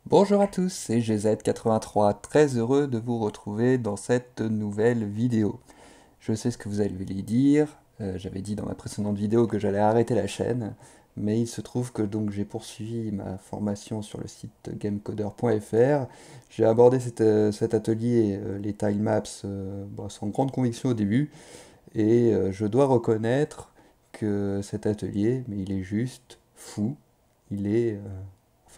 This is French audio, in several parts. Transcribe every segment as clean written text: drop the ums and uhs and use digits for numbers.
Bonjour à tous, c'est GZ83, très heureux de vous retrouver dans cette nouvelle vidéo. Je sais ce que vous allez lui dire, j'avais dit dans ma précédente vidéo que j'allais arrêter la chaîne, mais il se trouve que donc j'ai poursuivi ma formation sur le site gamecoder.fr. J'ai abordé cet atelier, les tilemaps, sans grande conviction au début, et je dois reconnaître que cet atelier, mais il est juste fou, il est...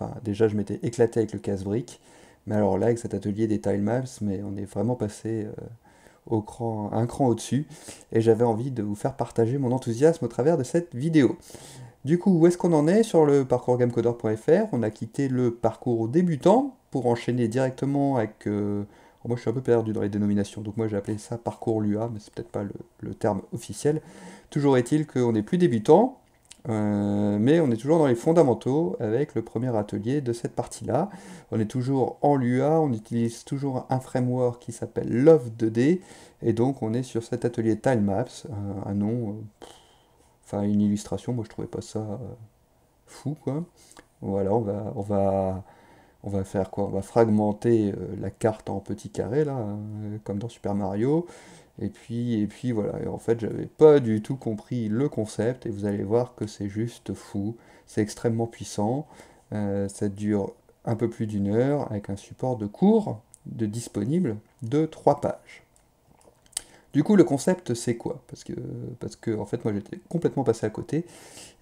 Enfin, déjà, je m'étais éclaté avec le casse-brique, mais alors là, avec cet atelier des tilemaps, mais on est vraiment passé un cran au-dessus, et j'avais envie de vous faire partager mon enthousiasme au travers de cette vidéo. Du coup, où est-ce qu'on en est sur le parcours gamecoder.fr? On a quitté le parcours débutant pour enchaîner directement avec... moi, je suis un peu perdu dans les dénominations, donc moi j'ai appelé ça parcours LUA, mais c'est peut-être pas le terme officiel. Toujours est-il qu'on n'est plus débutant, mais on est toujours dans les fondamentaux avec le premier atelier de cette partie-là. On est toujours en Lua, on utilise toujours un framework qui s'appelle Love 2D, et donc on est sur cet atelier Tilemaps, un nom, enfin une illustration, moi je trouvais pas ça fou quoi. Voilà, on va faire quoi? On va fragmenter la carte en petits carrés là, comme dans Super Mario. Et puis voilà, et en fait, j'avais pas du tout compris le concept, et vous allez voir que c'est juste fou, c'est extrêmement puissant, ça dure un peu plus d'une heure, avec un support de cours de disponible de 3 pages. Du coup, le concept, c'est quoi? Parce que en fait, moi, j'étais complètement passé à côté,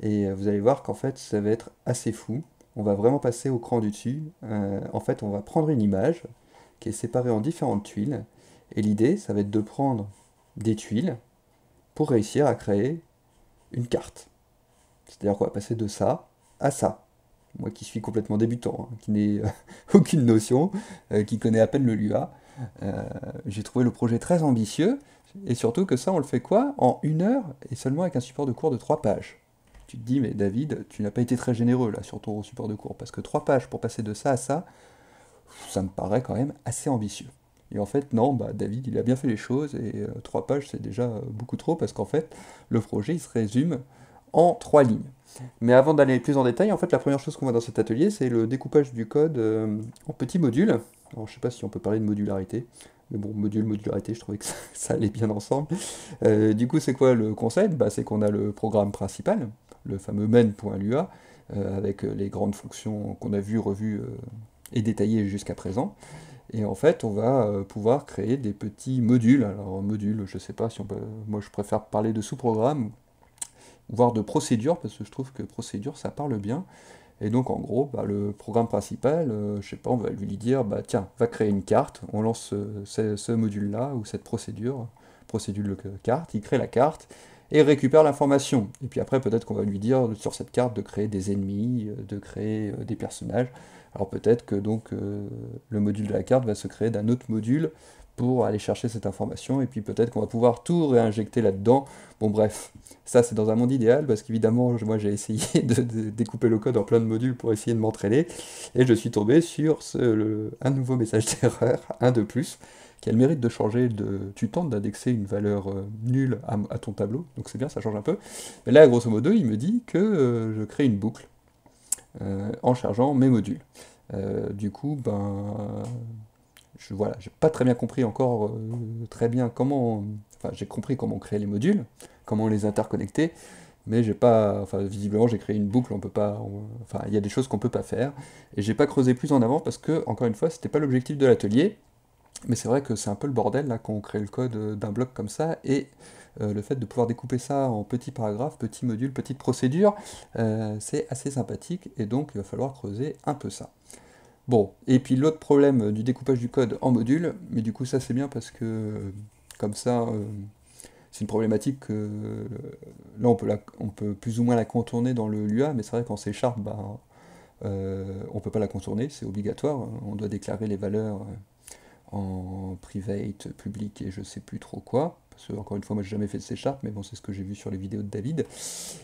et vous allez voir qu'en fait, ça va être assez fou. On va vraiment passer au cran du dessus. En fait, on va prendre une image qui est séparée en différentes tuiles, et l'idée, ça va être de prendre des tuiles pour réussir à créer une carte. C'est-à-dire qu'on va passer de ça à ça. Moi qui suis complètement débutant, qui n'ai aucune notion, qui connaît à peine le Lua, j'ai trouvé le projet très ambitieux, et surtout que ça, on le fait quoi? En une heure, et seulement avec un support de cours de 3 pages. Tu te dis, mais David, tu n'as pas été très généreux là sur ton support de cours, parce que 3 pages pour passer de ça à ça me paraît quand même assez ambitieux. Et en fait, non, bah, David, il a bien fait les choses, et 3 pages, c'est déjà beaucoup trop, parce qu'en fait, le projet, il se résume en 3 lignes. Mais avant d'aller plus en détail, en fait, la première chose qu'on voit dans cet atelier, c'est le découpage du code en petits modules. Alors, je sais pas si on peut parler de modularité, mais bon, modularité, je trouvais que ça allait bien ensemble. Du coup, c'est quoi le concept? Bah, c'est qu'on a le programme principal, le fameux main.lua, avec les grandes fonctions qu'on a vues, revues et détaillées jusqu'à présent. Et en fait, on va pouvoir créer des petits modules. Alors, module, je sais pas si on peut. Moi, je préfère parler de sous-programme, voire de procédure, parce que je trouve que procédure, ça parle bien. Et donc, en gros, bah, le programme principal, je sais pas, on va lui dire, bah tiens, va créer une carte. On lance ce module-là, ou cette procédure de carte. Il crée la carte et récupère l'information. Et puis après, peut-être qu'on va lui dire sur cette carte de créer des ennemis, de créer des personnages. Alors peut-être que donc le module de la carte va se créer d'un autre module pour aller chercher cette information, et puis peut-être qu'on va pouvoir tout réinjecter là-dedans. Bon bref, ça c'est dans un monde idéal, parce qu'évidemment moi j'ai essayé de découper le code en plein de modules pour essayer de m'entraîner, et je suis tombé sur un nouveau message d'erreur, un de plus, qui a le mérite de changer tu tentes d'indexer une valeur nulle à ton tableau, donc c'est bien, ça change un peu. Mais là, grosso modo, il me dit que je crée une boucle en chargeant mes modules. Du coup, voilà, j'ai pas très bien compris encore très bien comment. Enfin, j'ai compris comment créer les modules, comment les interconnecter, mais j'ai pas. Enfin, visiblement, j'ai créé une boucle, on peut pas. Enfin, il y a des choses qu'on peut pas faire, et j'ai pas creusé plus en avant parce que, encore une fois, c'était pas l'objectif de l'atelier. Mais c'est vrai que c'est un peu le bordel là quand on crée le code d'un bloc comme ça, et le fait de pouvoir découper ça en petits paragraphes, petits modules, petites procédures, c'est assez sympathique, et donc il va falloir creuser un peu ça. Bon, et puis l'autre problème du découpage du code en modules, mais du coup ça c'est bien parce que comme ça, c'est une problématique que là on peut plus ou moins la contourner dans le Lua, mais c'est vrai qu'en C Sharp, bah, on peut pas la contourner, c'est obligatoire, on doit déclarer les valeurs en private, public et je sais plus trop quoi. Parce que, encore une fois, moi j'ai jamais fait de C Sharp, mais bon, c'est ce que j'ai vu sur les vidéos de David.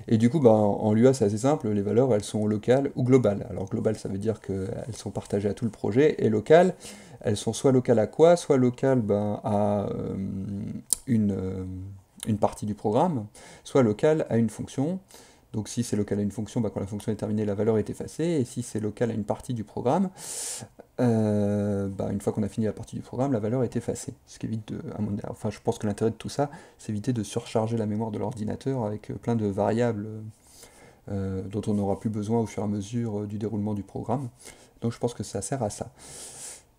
Et du coup, bah, en Lua, c'est assez simple, les valeurs, elles sont locales ou globales. Alors, globales, ça veut dire qu'elles sont partagées à tout le projet, et locales, elles sont soit locales à quoi? Soit locales ben, à une, euh, une partie du programme, soit locales à une fonction. Donc si c'est local à une fonction, bah, quand la fonction est terminée, la valeur est effacée, et si c'est local à une partie du programme, bah, une fois qu'on a fini la partie du programme, la valeur est effacée. Ce qui évite enfin, je pense que l'intérêt de tout ça, c'est éviter de surcharger la mémoire de l'ordinateur avec plein de variables dont on n'aura plus besoin au fur et à mesure du déroulement du programme. Donc je pense que ça sert à ça.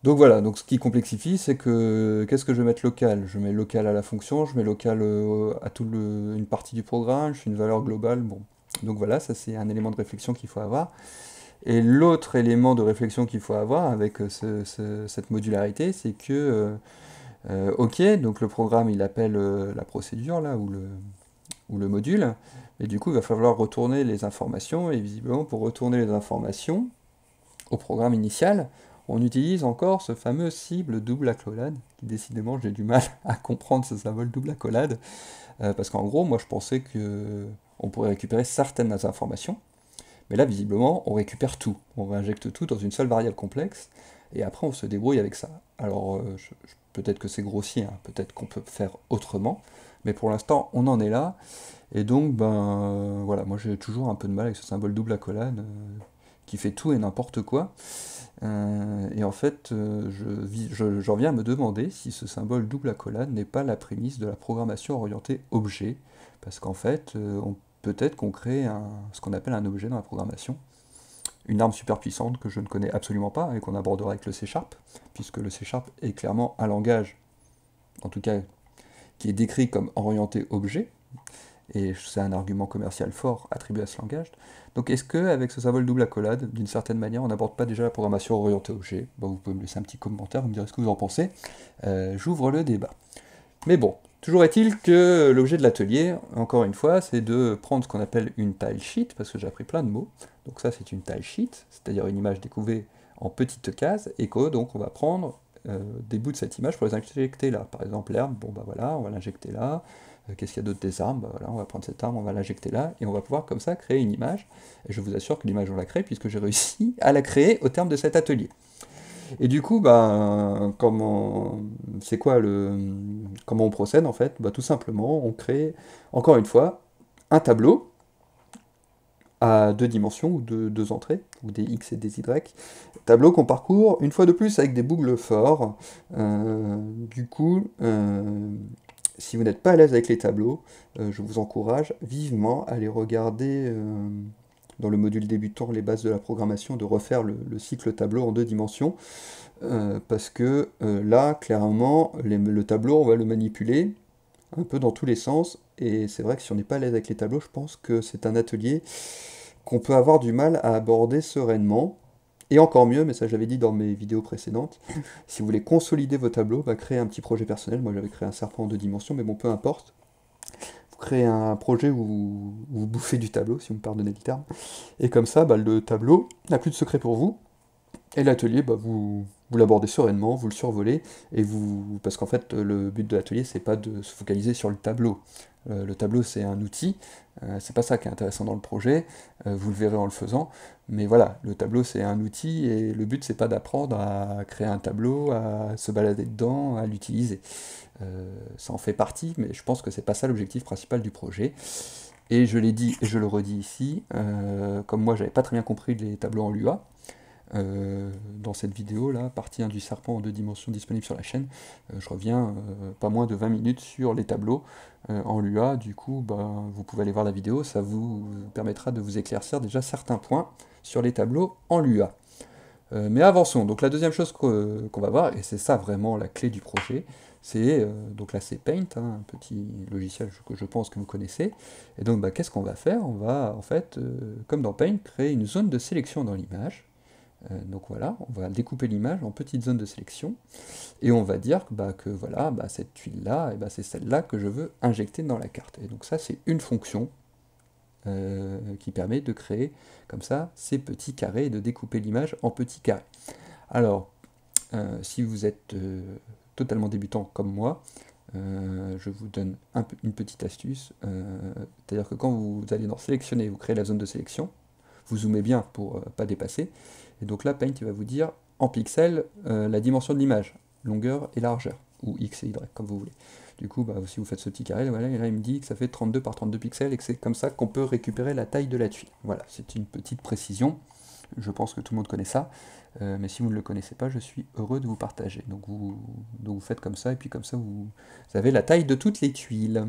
Donc voilà, donc ce qui complexifie, c'est que qu'est-ce que je vais mettre local? Je mets local à la fonction, je mets local à une partie du programme, je fais une valeur globale, bon. Donc voilà, ça c'est un élément de réflexion qu'il faut avoir. Et l'autre élément de réflexion qu'il faut avoir avec cette modularité, c'est que, ok, donc le programme il appelle la procédure là, ou le module, et du coup il va falloir retourner les informations, et visiblement pour retourner les informations au programme initial, on utilise encore ce fameux cible double accolade, qui décidément j'ai du mal à comprendre ce symbole double accolade, parce qu'en gros moi je pensais que on pourrait récupérer certaines informations, mais là visiblement on récupère tout, on réinjecte tout dans une seule variable complexe, et après on se débrouille avec ça. Alors peut-être que c'est grossier, hein, peut-être qu'on peut faire autrement, mais pour l'instant on en est là, et donc ben voilà, moi j'ai toujours un peu de mal avec ce symbole double accolade, qui fait tout et n'importe quoi. Et en fait, j'en viens à me demander si ce symbole double accolade n'est pas la prémisse de la programmation orientée objet, parce qu'en fait, peut-être qu'on crée ce qu'on appelle un objet dans la programmation, une arme super puissante que je ne connais absolument pas et qu'on abordera avec le C#, puisque le C# est clairement un langage, en tout cas, qui est décrit comme orienté objet, et c'est un argument commercial fort attribué à ce langage. Donc est-ce qu'avec ce symbole double accolade, d'une certaine manière, on n'aborde pas déjà la programmation orientée objet? Bon, vous pouvez me laisser un petit commentaire, vous me direz ce que vous en pensez. J'ouvre le débat. Mais bon, toujours est-il que l'objet de l'atelier, encore une fois, c'est de prendre ce qu'on appelle une tile sheet, parce que j'ai appris plein de mots. Donc ça c'est une tile sheet, c'est-à-dire une image découpée en petites cases, et que donc on va prendre des bouts de cette image pour les injecter là. Par exemple l'herbe, bon bah voilà, on va l'injecter là. Qu'est-ce qu'il y a d'autre des armes? Bah voilà, on va prendre cette arme, on va l'injecter là, et on va pouvoir comme ça créer une image. Et je vous assure que l'image on la crée, puisque j'ai réussi à la créer au terme de cet atelier. Et du coup, bah, comment on procède en fait? Bah, tout simplement, on crée, encore une fois, un tableau à deux dimensions, ou deux entrées, ou des X et des Y. Tableau qu'on parcourt une fois de plus avec des boucles for. Du coup, si vous n'êtes pas à l'aise avec les tableaux, je vous encourage vivement à aller regarder dans le module débutant les bases de la programmation, de refaire le cycle tableau en deux dimensions, parce que là, clairement, le tableau, on va le manipuler un peu dans tous les sens, et c'est vrai que si on n'est pas à l'aise avec les tableaux, je pense que c'est un atelier qu'on peut avoir du mal à aborder sereinement. Et encore mieux, mais ça j'avais dit dans mes vidéos précédentes, si vous voulez consolider vos tableaux, bah, créer un petit projet personnel. Moi j'avais créé un serpent en deux dimensions, mais bon, peu importe. Vous créez un projet où vous bouffez du tableau, si vous me pardonnez le terme. Et comme ça, bah, le tableau n'a plus de secret pour vous. Et l'atelier, bah, vous l'abordez sereinement, vous le survolez, parce qu'en fait, le but de l'atelier, c'est pas de se focaliser sur le tableau. Le tableau, c'est un outil, c'est pas ça qui est intéressant dans le projet, vous le verrez en le faisant, mais voilà, le tableau, c'est un outil, et le but, c'est pas d'apprendre à créer un tableau, à se balader dedans, à l'utiliser. Ça en fait partie, mais je pense que c'est pas ça l'objectif principal du projet. Et je l'ai dit, et je le redis ici, comme moi, j'avais pas très bien compris les tableaux en Lua, dans cette vidéo là, partie 1 du serpent en deux dimensions disponible sur la chaîne, je reviens pas moins de 20 minutes sur les tableaux en Lua. Du coup bah, vous pouvez aller voir la vidéo, ça vous permettra de vous éclaircir déjà certains points sur les tableaux en Lua. Mais avançons, donc la deuxième chose qu'on va voir, et c'est ça vraiment la clé du projet, c'est, donc là c'est Paint, hein, un petit logiciel que je pense que vous connaissez, et donc bah, qu'est-ce qu'on va faire? On va en fait, comme dans Paint, créer une zone de sélection dans l'image. Donc voilà, on va découper l'image en petites zones de sélection, et on va dire que voilà, cette tuile-là, c'est celle-là que je veux injecter dans la carte. Et donc ça, c'est une fonction qui permet de créer comme ça ces petits carrés et de découper l'image en petits carrés. Alors, si vous êtes totalement débutant comme moi, je vous donne une petite astuce, c'est-à-dire que quand vous allez dans sélectionner, vous créez la zone de sélection, vous zoomez bien pour pas dépasser, et donc là Paint il va vous dire en pixels la dimension de l'image, longueur et largeur, ou X et Y comme vous voulez. Du coup, bah, si vous faites ce petit carré, voilà, et là il me dit que ça fait 32 par 32 pixels et que c'est comme ça qu'on peut récupérer la taille de la tuile. Voilà, c'est une petite précision. Je pense que tout le monde connaît ça, mais si vous ne le connaissez pas, je suis heureux de vous partager. Donc vous faites comme ça, et puis comme ça, vous avez la taille de toutes les tuiles.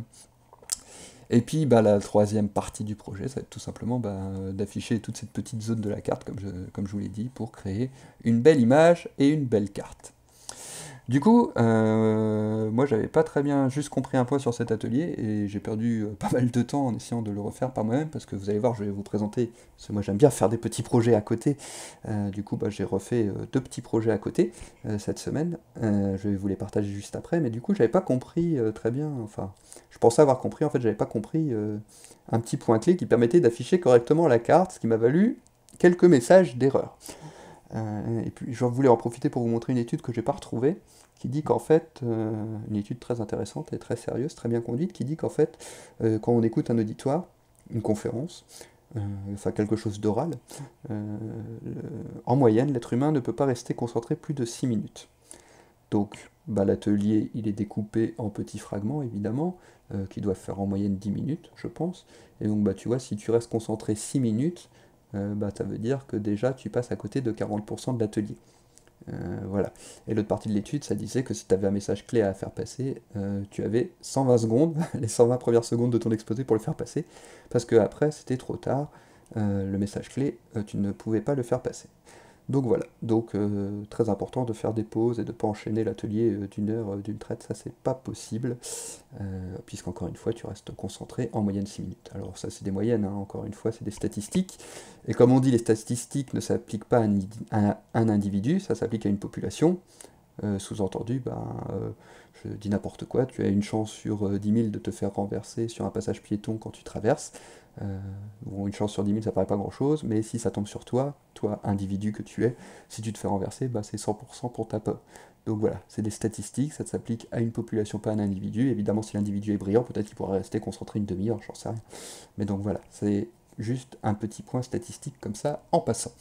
Et puis bah, la troisième partie du projet, ça va être tout simplement bah, d'afficher toute cette petite zone de la carte, comme je vous l'ai dit, pour créer une belle image et une belle carte. Du coup, moi j'avais pas très bien juste compris un point sur cet atelier et j'ai perdu pas mal de temps en essayant de le refaire par moi-même parce que vous allez voir, je vais vous présenter, parce que moi j'aime bien faire des petits projets à côté. Du coup, bah, j'ai refait deux petits projets à côté cette semaine. Je vais vous les partager juste après, mais du coup, j'avais pas compris très bien, enfin, je pensais avoir compris, en fait, j'avais pas compris un petit point clé qui permettait d'afficher correctement la carte, ce qui m'a valu quelques messages d'erreur. Et puis je voulais en profiter pour vous montrer une étude que j'ai pas retrouvée, qui dit qu'en fait, une étude très intéressante et très sérieuse, très bien conduite, qui dit qu'en fait, quand on écoute un auditoire, une conférence, enfin quelque chose d'oral, euh, en moyenne, l'être humain ne peut pas rester concentré plus de 6 minutes. Donc bah, l'atelier, il est découpé en petits fragments, évidemment, qui doivent faire en moyenne 10 minutes, je pense. Et donc bah, tu vois, si tu restes concentré 6 minutes, bah, ça veut dire que déjà tu passes à côté de 40% de l'atelier. Voilà. Et l'autre partie de l'étude, ça disait que si tu avais un message clé à faire passer, tu avais 120 secondes, les 120 premières secondes de ton exposé pour le faire passer, parce que après c'était trop tard, le message clé, tu ne pouvais pas le faire passer. Donc voilà, donc très important de faire des pauses et de ne pas enchaîner l'atelier d'une heure d'une traite, ça c'est pas possible, puisqu'encore une fois tu restes concentré en moyenne 6 minutes. Alors ça c'est des moyennes, hein, encore une fois c'est des statistiques, et comme on dit les statistiques ne s'appliquent pas à un individu, ça s'applique à une population, sous-entendu, je dis n'importe quoi, tu as une chance sur 10 000 de te faire renverser sur un passage piéton quand tu traverses. Bon, une chance sur 10 000, ça paraît pas grand-chose, mais si ça tombe sur toi, toi, individu que tu es, si tu te fais renverser, bah, c'est 100% pour ta pomme. Donc voilà, c'est des statistiques, ça s'applique à une population, pas à un individu. Évidemment, si l'individu est brillant, peut-être qu'il pourra rester concentré une demi-heure, j'en sais rien. Mais donc voilà, c'est juste un petit point statistique comme ça, en passant.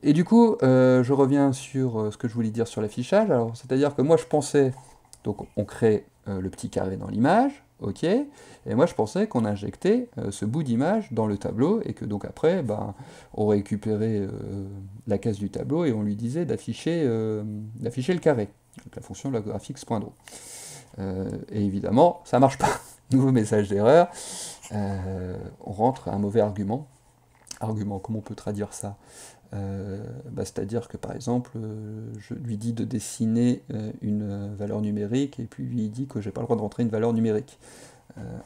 Et du coup, je reviens sur ce que je voulais dire sur l'affichage. Alors, c'est-à-dire que moi, je pensais, donc on crée le petit carré dans l'image, ok, et moi je pensais qu'on injectait ce bout d'image dans le tableau, et que donc après, ben, on récupérait la case du tableau et on lui disait d'afficher le carré, donc la fonction loggraphics.draw. Et évidemment, ça marche pas. Nouveau message d'erreur, on rentre un mauvais argument. Argument, comment on peut traduire ça? Bah, c'est-à-dire que par exemple, je lui dis de dessiner une valeur numérique et puis lui dit que j'ai pas le droit de rentrer une valeur numérique.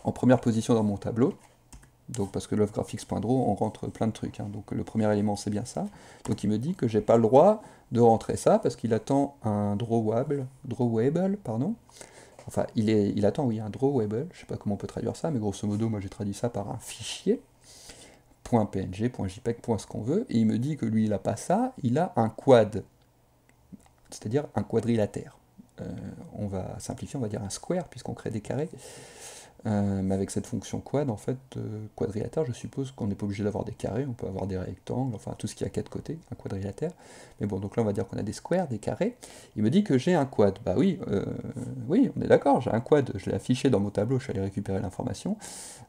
En première position dans mon tableau, donc parce que lovegraphics.draw on rentre plein de trucs, hein, donc le premier élément c'est bien ça, donc il me dit que j'ai pas le droit de rentrer ça parce qu'il attend un drawable, pardon. Enfin il attend oui un drawable, je sais pas comment on peut traduire ça, mais grosso modo moi j'ai traduit ça par un fichier .png, .jpeg, ce qu'on veut, et il me dit que lui il a pas ça, il a un quad, c'est-à-dire un quadrilatère. On va simplifier, on va dire un square, puisqu'on crée des carrés. Mais avec cette fonction quad, en fait, quadrilatère, je suppose qu'on n'est pas obligé d'avoir des carrés, on peut avoir des rectangles, enfin tout ce qui a 4 côtés, un quadrilatère. Mais bon, donc là on va dire qu'on a des squares, des carrés. Il me dit que j'ai un quad. Bah oui, oui, on est d'accord, j'ai un quad, je l'ai affiché dans mon tableau, je suis allé récupérer l'information.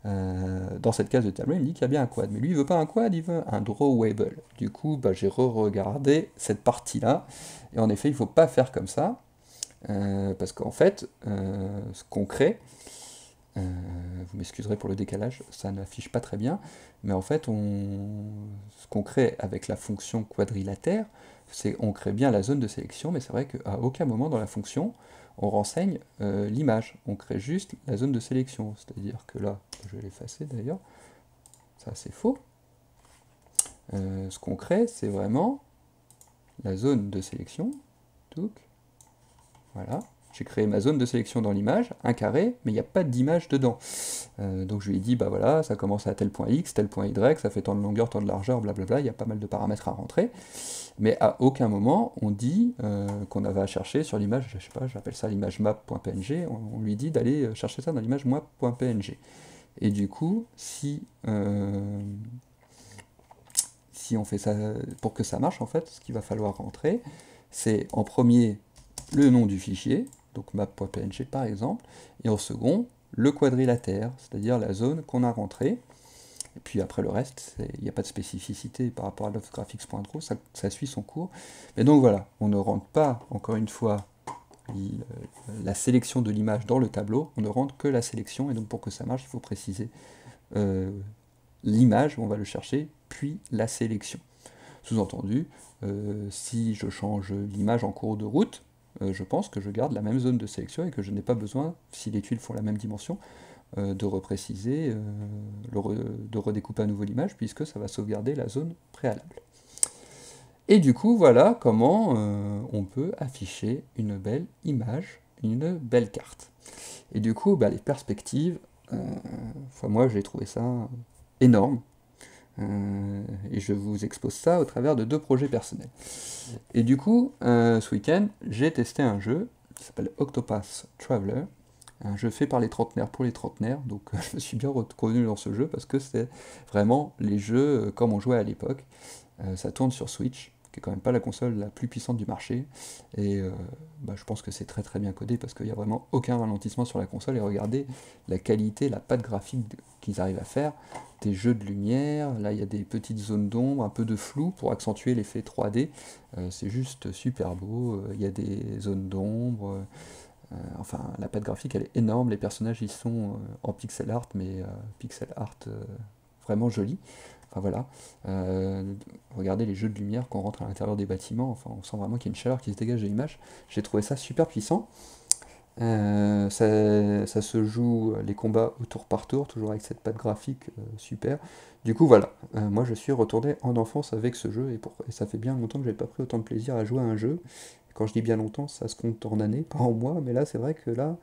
Dans cette case de tableau, il me dit qu'il y a bien un quad. Mais lui, il veut pas un quad, il veut un drawable. Du coup, bah, j'ai re-regardé cette partie-là. Et en effet, il ne faut pas faire comme ça. Parce qu'en fait, ce qu'on crée, vous m'excuserez pour le décalage, ça n'affiche pas très bien, mais en fait, ce qu'on crée avec la fonction quadrilatère, c'est on crée bien la zone de sélection, mais c'est vrai qu'à aucun moment dans la fonction, on renseigne l'image, on crée juste la zone de sélection, c'est-à-dire que là, je vais l'effacer d'ailleurs, ça c'est faux. Ce qu'on crée, c'est vraiment la zone de sélection, voilà. J'ai créé ma zone de sélection dans l'image, un carré, mais il n'y a pas d'image dedans. Donc je lui ai dit, bah voilà, ça commence à tel point X, tel point Y, ça fait tant de longueur, tant de largeur, blablabla, il y a pas mal de paramètres à rentrer. Mais à aucun moment on dit qu'on avait à chercher sur l'image, je sais pas, j'appelle ça l'image map.png, on lui dit d'aller chercher ça dans l'image map.png. Et du coup, si on fait ça, pour que ça marche, en fait, ce qu'il va falloir rentrer, c'est en premier le nom du fichier, donc map.png par exemple, et en second, le quadrilatère, c'est-à-dire la zone qu'on a rentrée. Et puis après le reste, il n'y a pas de spécificité par rapport à LoveGraphics.ro, ça suit son cours. Mais donc voilà, on ne rentre pas, encore une fois, la sélection de l'image dans le tableau, on ne rentre que la sélection, et donc pour que ça marche, il faut préciser l'image, on va le chercher, puis la sélection. Sous-entendu, si je change l'image en cours de route, je pense que je garde la même zone de sélection et que je n'ai pas besoin, si les tuiles font la même dimension, de repréciser, de redécouper à nouveau l'image, puisque ça va sauvegarder la zone préalable. Et du coup, voilà comment on peut afficher une belle image, une belle carte. Et du coup, les perspectives, moi j'ai trouvé ça énorme. Et je vous expose ça au travers de 2 projets personnels. Et du coup, ce week-end, j'ai testé un jeu qui s'appelle Octopath Traveler, un jeu fait par les trentenaires pour les trentenaires, donc je me suis bien reconnu dans ce jeu parce que c'est vraiment les jeux comme on jouait à l'époque. Ça tourne sur Switch, qui est quand même pas la console la plus puissante du marché, et je pense que c'est très très bien codé parce qu'il n'y a vraiment aucun ralentissement sur la console, et regardez la qualité, la patte graphique qu'ils arrivent à faire, des jeux de lumière, là il y a des petites zones d'ombre, un peu de flou pour accentuer l'effet 3D, c'est juste super beau, il y a des zones d'ombre, enfin la patte graphique elle est énorme, les personnages ils sont en pixel art, mais pixel art vraiment joli. Enfin voilà, regardez les jeux de lumière qu'on rentre à l'intérieur des bâtiments, enfin on sent vraiment qu'il y a une chaleur qui se dégage de l'image. J'ai trouvé ça super puissant. Ça se joue les combats au tour par tour, toujours avec cette patte graphique super. Du coup voilà, moi je suis retourné en enfance avec ce jeu, et ça fait bien longtemps que j'avais pas pris autant de plaisir à jouer à un jeu. Quand je dis bien longtemps, ça se compte en années, pas en mois, mais là c'est vrai que là,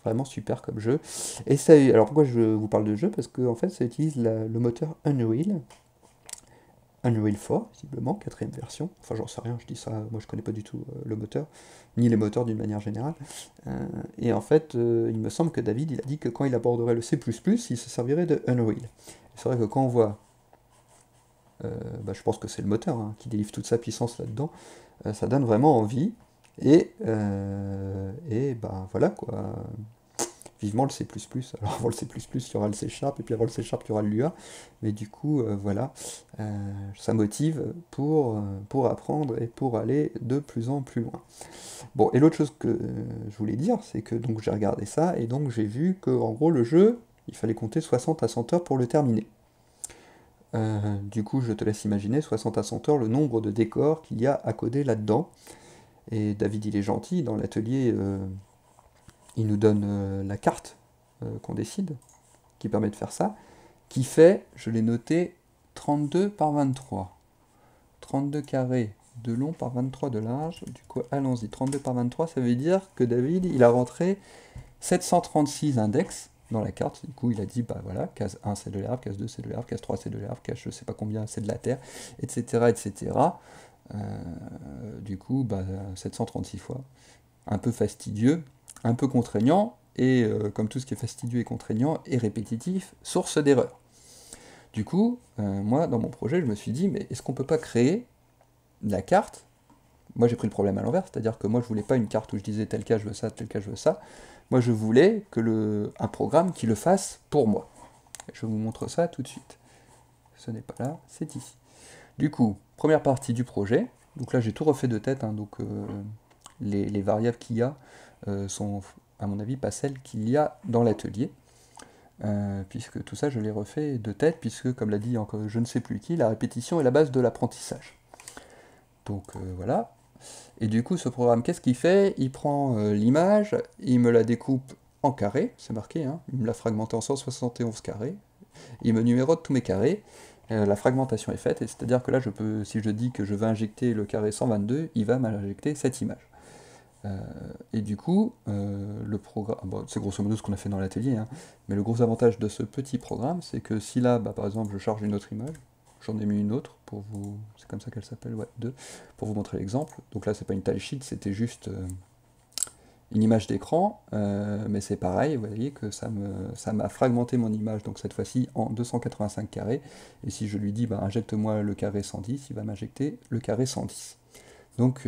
vraiment super comme jeu. Et ça, alors pourquoi je vous parle de jeu? Parce que en fait ça utilise le moteur Unreal 4, visiblement, quatrième version. Enfin, j'en sais rien, je dis ça, moi je connais pas du tout le moteur, ni les moteurs d'une manière générale. Et en fait, il me semble que David, il a dit que quand il aborderait le C++, il se servirait de Unreal. C'est vrai que quand on voit, je pense que c'est le moteur qui délivre toute sa puissance là-dedans, ça donne vraiment envie. Et voilà quoi. Vivement le C++. Alors avant le C++, il y aura le C Sharp, et puis avant le C Sharp, il y aura le Lua. Mais du coup, voilà, ça motive pour apprendre et pour aller de plus en plus loin. Bon, et l'autre chose que je voulais dire, c'est que donc j'ai regardé ça, et donc j'ai vu que en gros le jeu, il fallait compter 60 à 100 heures pour le terminer. Du coup, je te laisse imaginer 60 à 100 heures le nombre de décors qu'il y a à coder là-dedans. Et David, il est gentil, dans l'atelier, il nous donne la carte qu'on décide, qui permet de faire ça, qui fait, je l'ai noté, 32 par 23. 32 carrés de long par 23 de large. Du coup, allons-y, 32 par 23, ça veut dire que David, il a rentré 736 index dans la carte. Du coup, il a dit, voilà, case 1 c'est de l'herbe, case 2 c'est de l'herbe, case 3 c'est de l'herbe, case je sais pas combien c'est de la terre, etc. etc. Du coup, 736 fois. Un peu fastidieux, un peu contraignant, et comme tout ce qui est fastidieux et contraignant et répétitif, source d'erreur. Du coup, moi, dans mon projet, je me suis dit, mais est-ce qu'on peut pas créer la carte? Moi, j'ai pris le problème à l'envers, c'est-à-dire que moi, je voulais pas une carte où je disais tel cas je veux ça, tel cas je veux ça. Moi, je voulais un programme qui le fasse pour moi. Je vous montre ça tout de suite. Ce n'est pas là, c'est ici. Du coup, première partie du projet. Donc là, j'ai tout refait de tête, donc les variables qu'il y a sont, à mon avis, pas celles qu'il y a dans l'atelier. Puisque tout ça, je l'ai refait de tête, puisque, comme l'a dit encore je ne sais plus qui, la répétition est la base de l'apprentissage. Donc voilà. Et du coup, ce programme, qu'est-ce qu'il fait? Il prend l'image, il me la découpe en carrés, c'est marqué, il me l'a fragmenté en 171 carrés, il me numérote tous mes carrés, la fragmentation est faite, et c'est-à-dire que là, si je dis que je veux injecter le carré 122, il va m'injecter cette image. Et du coup, le programme, c'est grosso modo ce qu'on a fait dans l'atelier, mais le gros avantage de ce petit programme, c'est que si là, par exemple, je charge une autre image, j'en ai mis une autre pour vous, c'est comme ça qu'elle s'appelle, ouais, 2, pour vous montrer l'exemple. Donc là, c'est pas une tile sheet, c'était juste une image d'écran, mais c'est pareil, vous voyez que ça m'a fragmenté mon image, donc cette fois-ci en 285 carrés, et si je lui dis, injecte-moi le carré 110, il va m'injecter le carré 110. Donc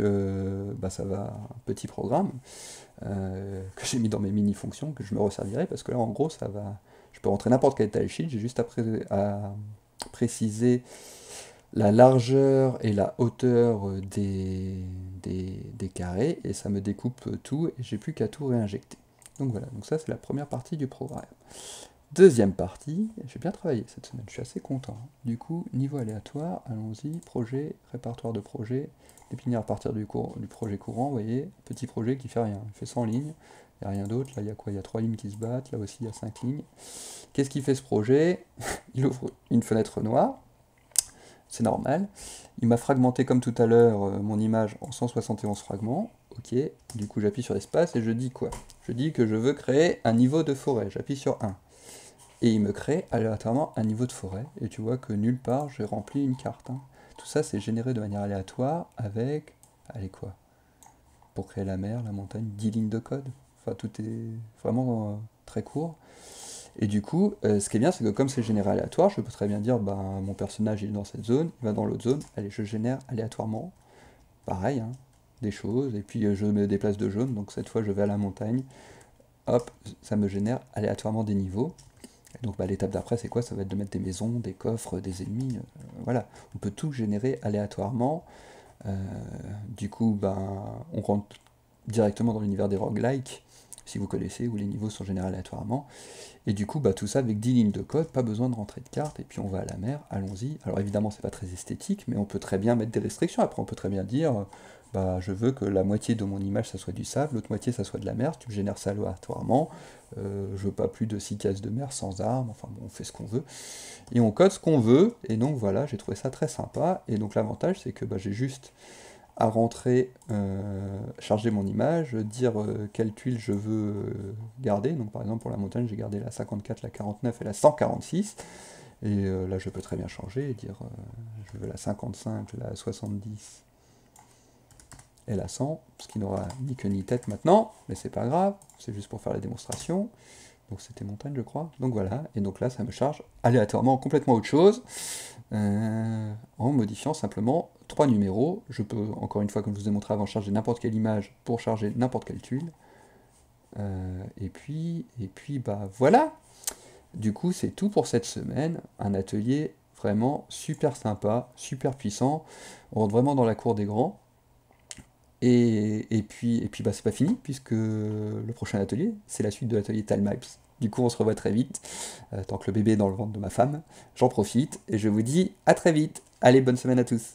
ça va, un petit programme que j'ai mis dans mes mini-fonctions, que je me resservirai, parce que là en gros ça va, je peux rentrer n'importe quel tile sheet, j'ai juste à préciser la largeur et la hauteur des carrés, et ça me découpe tout, et j'ai plus qu'à tout réinjecter. Donc voilà, donc ça c'est la première partie du programme. Deuxième partie, j'ai bien travaillé cette semaine, je suis assez content. Du coup, niveau aléatoire, allons-y, projet, répertoire de projet, définir à partir du projet courant, vous voyez, petit projet qui fait rien, il fait 100 lignes, il n'y a rien d'autre, là il y a quoi? Il y a 3 lignes qui se battent, là aussi il y a 5 lignes. Qu'est-ce qu'il fait ce projet? Il ouvre une fenêtre noire, c'est normal. Il m'a fragmenté comme tout à l'heure mon image en 171 fragments. Ok, du coup j'appuie sur espace et je dis quoi? Je dis que je veux créer un niveau de forêt, j'appuie sur 1. Et il me crée aléatoirement un niveau de forêt. Et tu vois que nulle part j'ai rempli une carte. Hein. Tout ça c'est généré de manière aléatoire avec... Allez quoi? Pour créer la mer, la montagne, 10 lignes de code. Enfin tout est vraiment très court. Et du coup, ce qui est bien, c'est que comme c'est généré aléatoire, je peux très bien dire, mon personnage il est dans cette zone, il va dans l'autre zone, allez, je génère aléatoirement, pareil, hein, des choses, et puis je me déplace de jaune, donc cette fois je vais à la montagne, hop, ça me génère aléatoirement des niveaux. Et donc l'étape d'après, c'est quoi? Ça va être de mettre des maisons, des coffres, des ennemis, voilà. On peut tout générer aléatoirement. Du coup, on rentre directement dans l'univers des roguelikes, si vous connaissez, où les niveaux sont générés aléatoirement. Et du coup, tout ça avec 10 lignes de code, pas besoin de rentrer de carte, et puis on va à la mer, allons-y. Alors évidemment, c'est pas très esthétique, mais on peut très bien mettre des restrictions. Après, on peut très bien dire, je veux que la moitié de mon image, ça soit du sable, l'autre moitié, ça soit de la mer, tu génères ça aléatoirement. Je veux pas plus de 6 cases de mer sans armes, enfin bon, on fait ce qu'on veut. Et on code ce qu'on veut, et donc voilà, j'ai trouvé ça très sympa. Et donc l'avantage, c'est que j'ai juste à rentrer, charger mon image, dire quelle tuile je veux garder. Donc par exemple pour la montagne, j'ai gardé la 54, la 49 et la 146. Et là je peux très bien changer et dire je veux la 55, la 70 et la 100, ce qui n'aura ni queue ni tête maintenant, mais c'est pas grave, c'est juste pour faire la démonstration. Donc c'était montagne je crois. Donc voilà, et donc là ça me charge aléatoirement complètement autre chose. En modifiant simplement 3 numéros. Je peux, encore une fois, comme je vous ai montré avant, charger n'importe quelle image pour charger n'importe quelle tuile. Et puis, voilà. Du coup, c'est tout pour cette semaine. Un atelier vraiment super sympa, super puissant. On rentre vraiment dans la cour des grands. Et puis c'est pas fini, puisque le prochain atelier, c'est la suite de l'atelier Tilemaps. Du coup, on se revoit très vite, tant que le bébé est dans le ventre de ma femme. J'en profite et je vous dis à très vite. Allez, bonne semaine à tous.